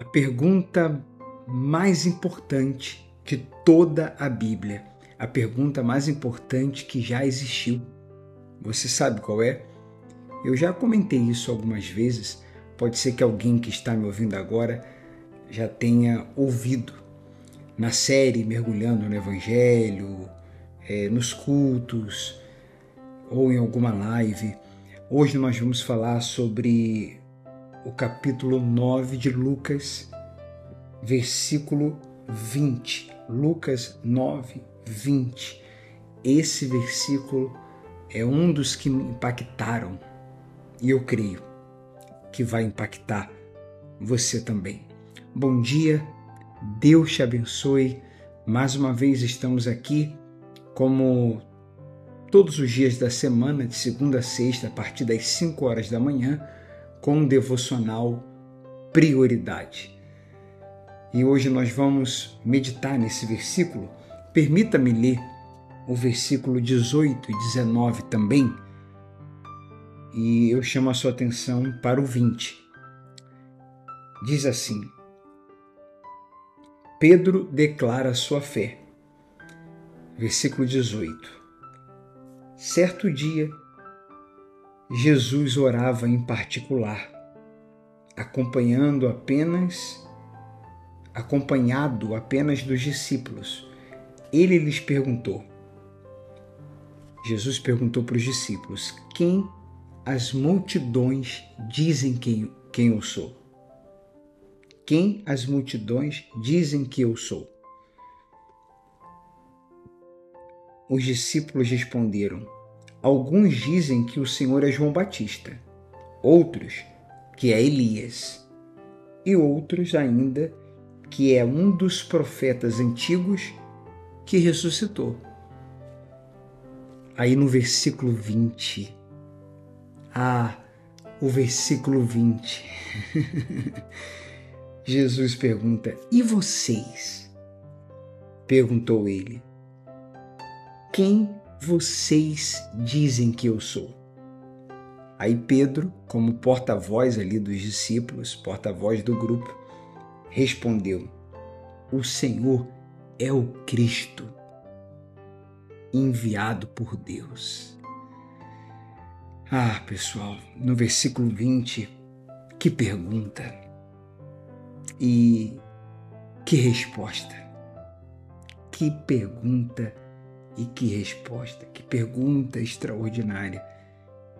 A pergunta mais importante de toda a Bíblia, a pergunta mais importante que já existiu. Você sabe qual é? Eu já comentei isso algumas vezes, pode ser que alguém que está me ouvindo agora já tenha ouvido na série Mergulhando no Evangelho, nos cultos ou em alguma live. Hoje nós vamos falar sobre o capítulo 9 de Lucas, versículo 20. Lucas 9, 20. Esse versículo é um dos que me impactaram e eu creio que vai impactar você também. Bom dia, Deus te abençoe. Mais uma vez estamos aqui, como todos os dias da semana, de segunda a sexta, a partir das 5 horas da manhã, com um devocional Prioridade. E hoje nós vamos meditar nesse versículo. Permita-me ler o versículo 18 e 19 também, e eu chamo a sua atenção para o 20. Diz assim: Pedro declara sua fé. Versículo 18. Certo dia, Jesus orava em particular, acompanhado apenas dos discípulos. Jesus perguntou para os discípulos: quem as multidões dizem quem eu sou? Quem as multidões dizem que eu sou? Os discípulos responderam: alguns dizem que o Senhor é João Batista, outros que é Elias, e outros ainda que é um dos profetas antigos que ressuscitou. Aí no versículo 20, o versículo 20, Jesus pergunta: e vocês? Perguntou ele: quem vocês dizem que eu sou? Aí Pedro, como porta-voz ali dos discípulos, porta-voz do grupo, respondeu: o Senhor é o Cristo, enviado por Deus. Pessoal, no versículo 20, que pergunta e que resposta. Que pergunta e que resposta. Que pergunta extraordinária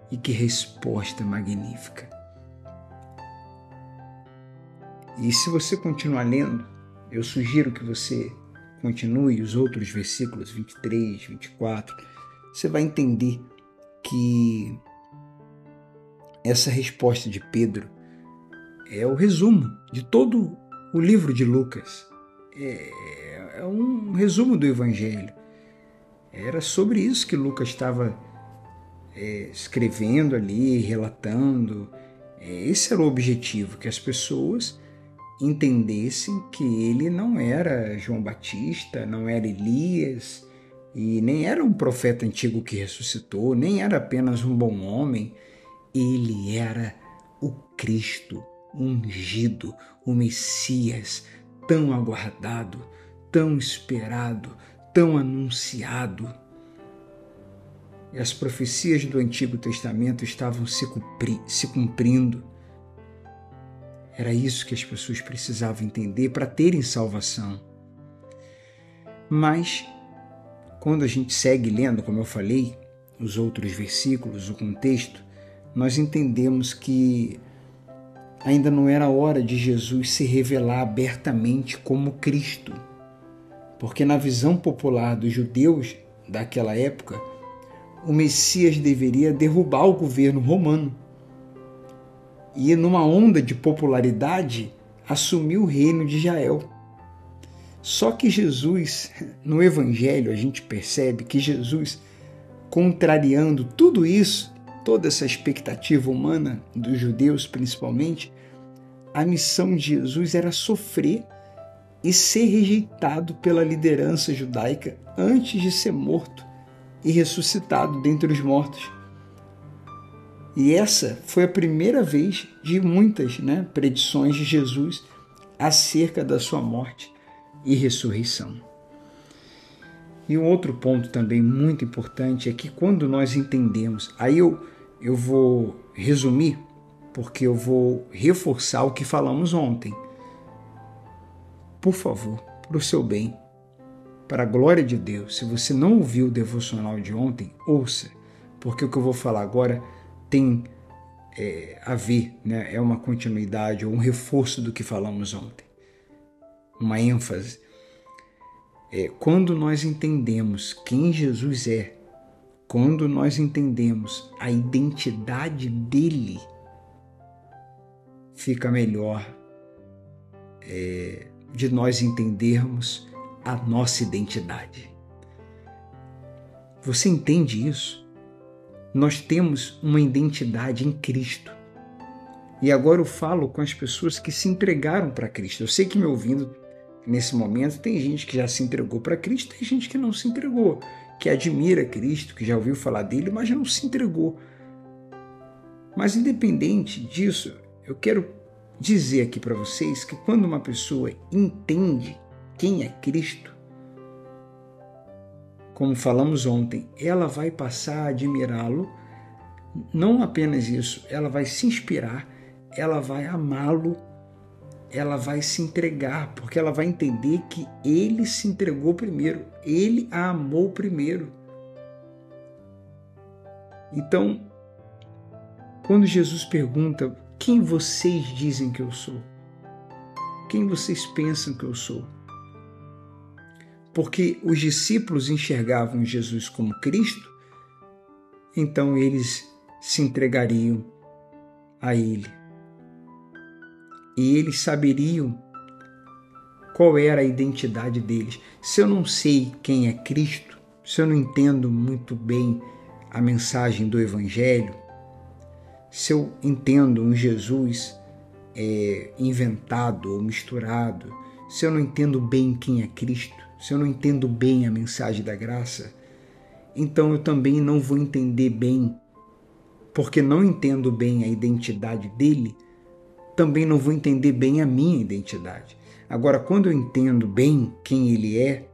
e que resposta magnífica. E se você continuar lendo, eu sugiro que você continue os outros versículos 23, 24. Você vai entender que essa resposta de Pedro é o resumo de todo o livro de Lucas. É um resumo do Evangelho. Era sobre isso que Lucas estava escrevendo ali, relatando. Esse era o objetivo, que as pessoas entendessem que ele não era João Batista, não era Elias, e nem era um profeta antigo que ressuscitou, nem era apenas um bom homem. Ele era o Cristo ungido, o Messias, tão aguardado, tão esperado, tão anunciado. E as profecias do Antigo Testamento estavam se cumprindo. Era isso que as pessoas precisavam entender para terem salvação. Mas, quando a gente segue lendo, como eu falei, os outros versículos, o contexto, nós entendemos que ainda não era hora de Jesus se revelar abertamente como Cristo. Porque na visão popular dos judeus daquela época, o Messias deveria derrubar o governo romano e, numa onda de popularidade, assumir o reino de Israel. Só que Jesus, no Evangelho, a gente percebe que Jesus, contrariando tudo isso, toda essa expectativa humana dos judeus principalmente, a missão de Jesus era sofrer e ser rejeitado pela liderança judaica antes de ser morto e ressuscitado dentre os mortos. E essa foi a primeira vez de muitas predições de Jesus acerca da sua morte e ressurreição. E um outro ponto também muito importante é que quando nós entendemos, aí eu vou resumir, porque eu vou reforçar o que falamos ontem. Por favor, para o seu bem, para a glória de Deus, se você não ouviu o devocional de ontem, ouça, porque o que eu vou falar agora tem a ver, né? É uma continuidade ou um reforço do que falamos ontem, uma ênfase. Quando nós entendemos quem Jesus é, quando nós entendemos a identidade dele, fica melhor de nós entendermos a nossa identidade. Você entende isso? Nós temos uma identidade em Cristo. E agora eu falo com as pessoas que se entregaram para Cristo. Eu sei que me ouvindo nesse momento tem gente que já se entregou para Cristo, tem gente que não se entregou, que admira Cristo, que já ouviu falar dele, mas não se entregou. Mas independente disso, eu quero dizer aqui para vocês que quando uma pessoa entende quem é Cristo, como falamos ontem, ela vai passar a admirá-lo. Não apenas isso, ela vai se inspirar, ela vai amá-lo, ela vai se entregar, porque ela vai entender que ele se entregou primeiro, ele a amou primeiro. Então, quando Jesus pergunta: quem vocês dizem que eu sou? Quem vocês pensam que eu sou? Porque os discípulos enxergavam Jesus como Cristo, então eles se entregariam a Ele. E eles saberiam qual era a identidade deles. Se eu não sei quem é Cristo, se eu não entendo muito bem a mensagem do Evangelho, se eu entendo um Jesus inventado ou misturado, se eu não entendo bem quem é Cristo, se eu não entendo bem a mensagem da graça, então eu também não vou entender bem, porque não entendo bem a identidade dele, também não vou entender bem a minha identidade. Agora, quando eu entendo bem quem ele é,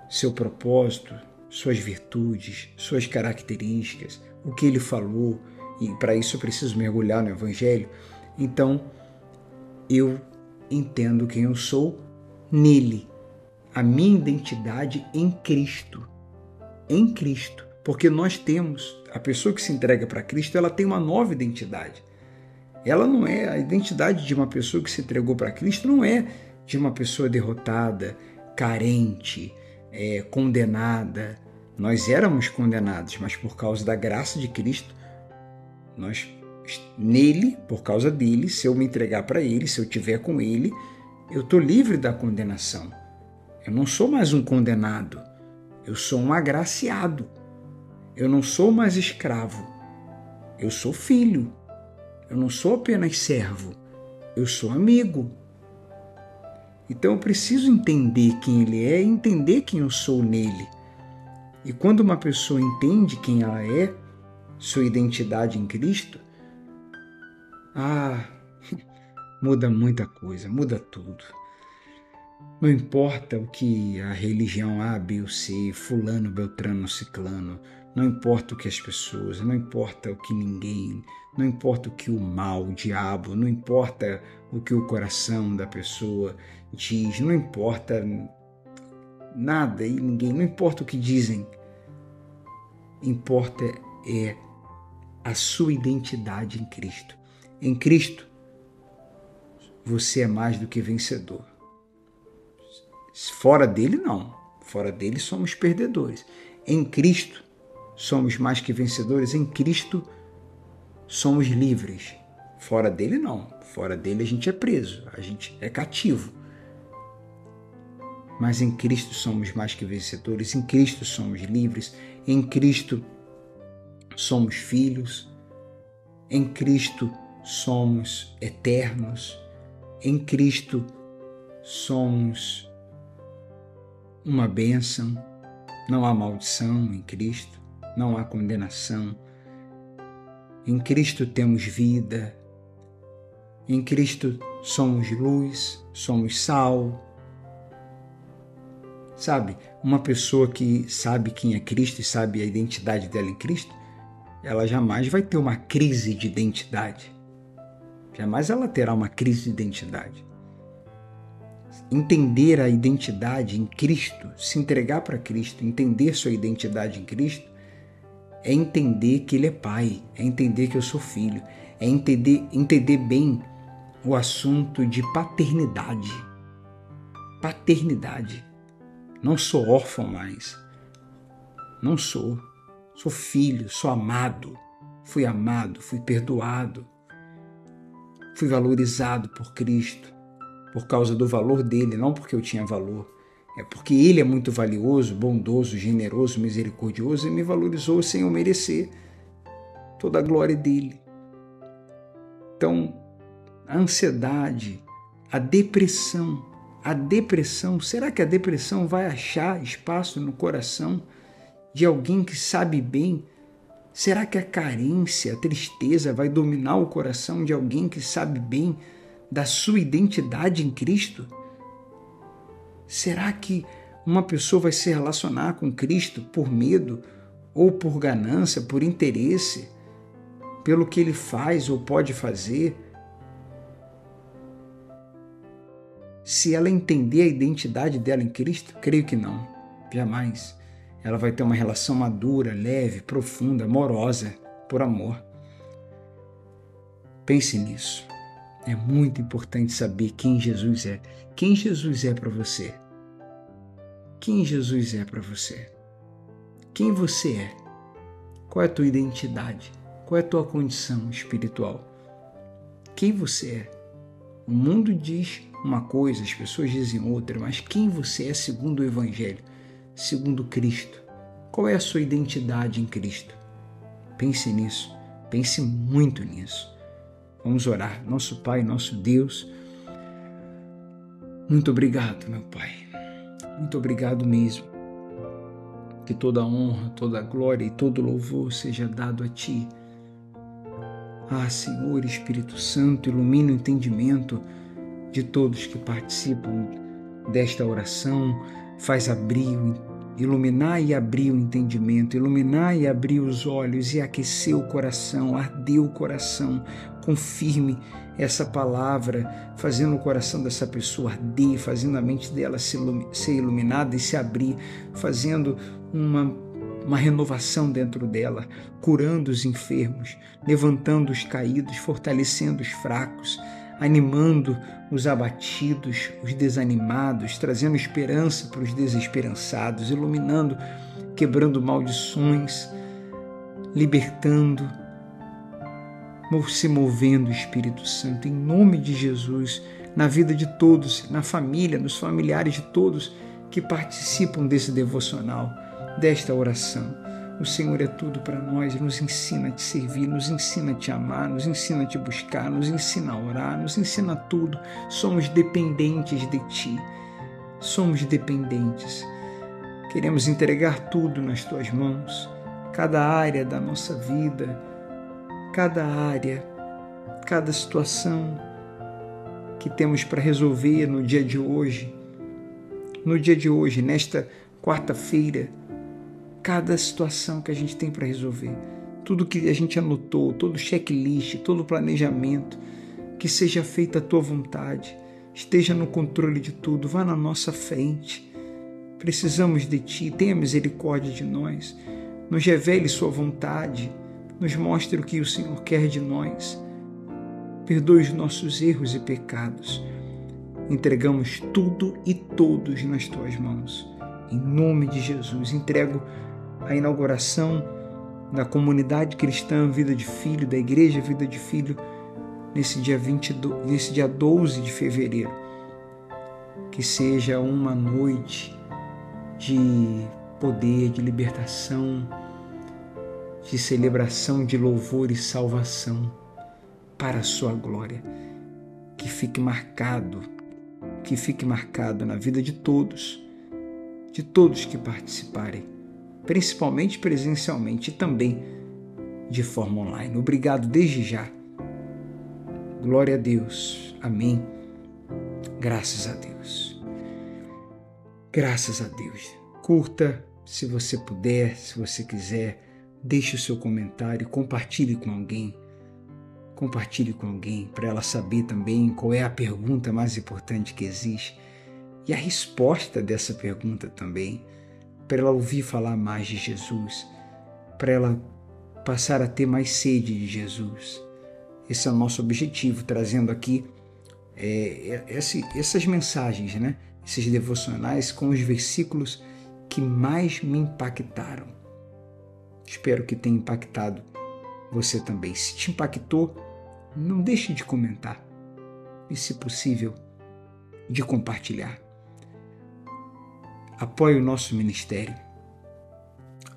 seu propósito, suas virtudes, suas características, o que ele falou, e para isso eu preciso mergulhar no Evangelho, então eu entendo quem eu sou nele, a minha identidade em Cristo. Em Cristo. Porque nós temos, a pessoa que se entrega para Cristo, ela tem uma nova identidade. Ela não é, a identidade de uma pessoa que se entregou para Cristo não é de uma pessoa derrotada, carente, condenada. Nós éramos condenados, mas por causa da graça de Cristo, nele, por causa dele, se eu me entregar para ele, se eu estiver com ele, eu estou livre da condenação. Eu não sou mais um condenado, eu sou um agraciado. Eu não sou mais escravo, eu sou filho. Eu não sou apenas servo, eu sou amigo. Então eu preciso entender quem ele é e entender quem eu sou nele. E quando uma pessoa entende quem ela é, sua identidade em Cristo, muda muita coisa, muda tudo. Não importa o que a religião A, B ou C, fulano, beltrano, ciclano, não importa o que as pessoas, não importa o que ninguém, não importa o que o mal, o diabo, não importa o que o coração da pessoa diz, não importa nada e ninguém, não importa o que dizem, importa é a sua identidade em Cristo. Em Cristo, você é mais do que vencedor. Fora dele, não. Fora dele, somos perdedores. Em Cristo, somos mais que vencedores. Em Cristo, somos livres. Fora dele, não. Fora dele, a gente é preso. A gente é cativo. Mas em Cristo, somos mais que vencedores. Em Cristo, somos livres. Em Cristo, somos filhos. Em Cristo, somos eternos. Em Cristo, somos uma bênção, não há maldição em Cristo, não há condenação. Em Cristo temos vida, em Cristo somos luz, somos sal. Sabe, uma pessoa que sabe quem é Cristo e sabe a identidade dela em Cristo, ela jamais vai ter uma crise de identidade. Jamais ela terá uma crise de identidade. Entender a identidade em Cristo, se entregar para Cristo, entender sua identidade em Cristo, é entender que Ele é Pai, é entender que eu sou filho, é entender bem o assunto de paternidade. Paternidade. Não sou órfão mais. Não sou. Sou filho, sou amado. Fui amado, fui perdoado. Fui valorizado por Cristo, por causa do valor dele, não porque eu tinha valor. É porque ele é muito valioso, bondoso, generoso, misericordioso e me valorizou sem eu merecer. Toda a glória dele. Então, a ansiedade, a depressão, será que a depressão vai achar espaço no coração de alguém que sabe bem? Será que a carência, a tristeza vai dominar o coração de alguém que sabe bem da sua identidade em Cristo? Será que uma pessoa vai se relacionar com Cristo por medo ou por ganância, por interesse, pelo que ele faz ou pode fazer? Se ela entender a identidade dela em Cristo, creio que não, jamais. Ela vai ter uma relação madura, leve, profunda, amorosa, por amor. Pense nisso. É muito importante saber quem Jesus é. Quem Jesus é para você? Quem Jesus é para você? Quem você é? Qual é a tua identidade? Qual é a tua condição espiritual? Quem você é? O mundo diz uma coisa, as pessoas dizem outra, mas quem você é segundo o Evangelho? Segundo Cristo. Qual é a sua identidade em Cristo? Pense nisso, pense muito nisso. Vamos orar. Nosso Pai, nosso Deus, muito obrigado, meu Pai. Muito obrigado mesmo. Que toda a honra, toda a glória e todo louvor seja dado a Ti. Ah, Senhor Espírito Santo, ilumina o entendimento de todos que participam desta oração, faz iluminar e abrir o entendimento, iluminar e abrir os olhos e aquecer o coração, arder o coração. Confirme essa palavra, fazendo o coração dessa pessoa arder, fazendo a mente dela ser iluminada e se abrir, fazendo uma renovação dentro dela, curando os enfermos, levantando os caídos, fortalecendo os fracos, animando os abatidos, os desanimados, trazendo esperança para os desesperançados, iluminando, quebrando maldições, libertando, se movendo o Espírito Santo, em nome de Jesus, na vida de todos, na família, nos familiares de todos que participam desse devocional, desta oração. O Senhor é tudo para nós e nos ensina a te servir, nos ensina a te amar, nos ensina a te buscar, nos ensina a orar, nos ensina tudo. Somos dependentes de Ti. Somos dependentes. Queremos entregar tudo nas Tuas mãos, cada área da nossa vida, cada área, cada situação que temos para resolver no dia de hoje. No dia de hoje, nesta quarta-feira, cada situação que a gente tem para resolver, tudo que a gente anotou, todo checklist, todo planejamento, que seja feita a Tua vontade, esteja no controle de tudo, vá na nossa frente. Precisamos de Ti, tenha misericórdia de nós, nos revele Sua vontade, nos mostre o que o Senhor quer de nós, perdoe os nossos erros e pecados. Entregamos tudo e todos nas Tuas mãos. Em nome de Jesus, entrego a inauguração da comunidade cristã Vida de Filho, da Igreja Vida de Filho, nesse dia 12 de fevereiro. Que seja uma noite de poder, de libertação, de celebração, de louvor e salvação para a Sua glória. Que fique marcado na vida de todos que participarem, principalmente presencialmente e também de forma online. Obrigado desde já. Glória a Deus. Amém. Graças a Deus. Graças a Deus. Curta, se você puder, se você quiser, deixe o seu comentário, compartilhe com alguém. Compartilhe com alguém para ela saber também qual é a pergunta mais importante que existe e a resposta dessa pergunta também, para ela ouvir falar mais de Jesus, para ela passar a ter mais sede de Jesus. Esse é o nosso objetivo, trazendo aqui essas mensagens, né? Esses devocionais com os versículos que mais me impactaram. Espero que tenha impactado você também. Se te impactou, não deixe de comentar e, se possível, de compartilhar. Apoie o nosso ministério.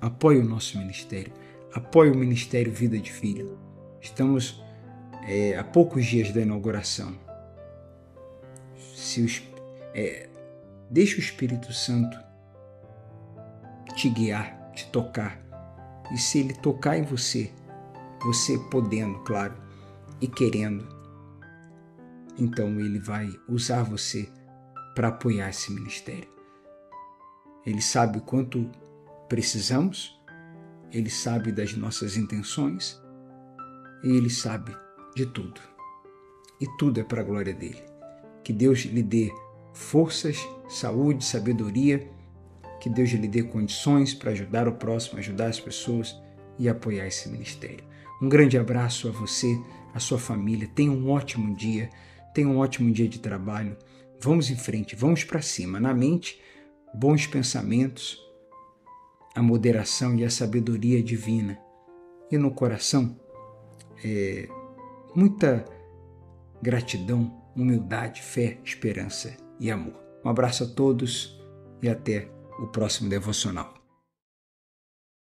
Apoie o nosso ministério. Apoie o Ministério Vida de Filho. Estamos há poucos dias da inauguração. Deixe o Espírito Santo te guiar, te tocar. E se Ele tocar em você, você podendo, claro, e querendo, então Ele vai usar você para apoiar esse ministério. Ele sabe o quanto precisamos, Ele sabe das nossas intenções e Ele sabe de tudo. E tudo é para a glória dEle. Que Deus lhe dê forças, saúde, sabedoria, que Deus lhe dê condições para ajudar o próximo, ajudar as pessoas e apoiar esse ministério. Um grande abraço a você, a sua família. Tenha um ótimo dia, tenha um ótimo dia de trabalho. Vamos em frente, vamos para cima. Na mente, bons pensamentos, a moderação e a sabedoria divina. E no coração, muita gratidão, humildade, fé, esperança e amor. Um abraço a todos e até o próximo devocional.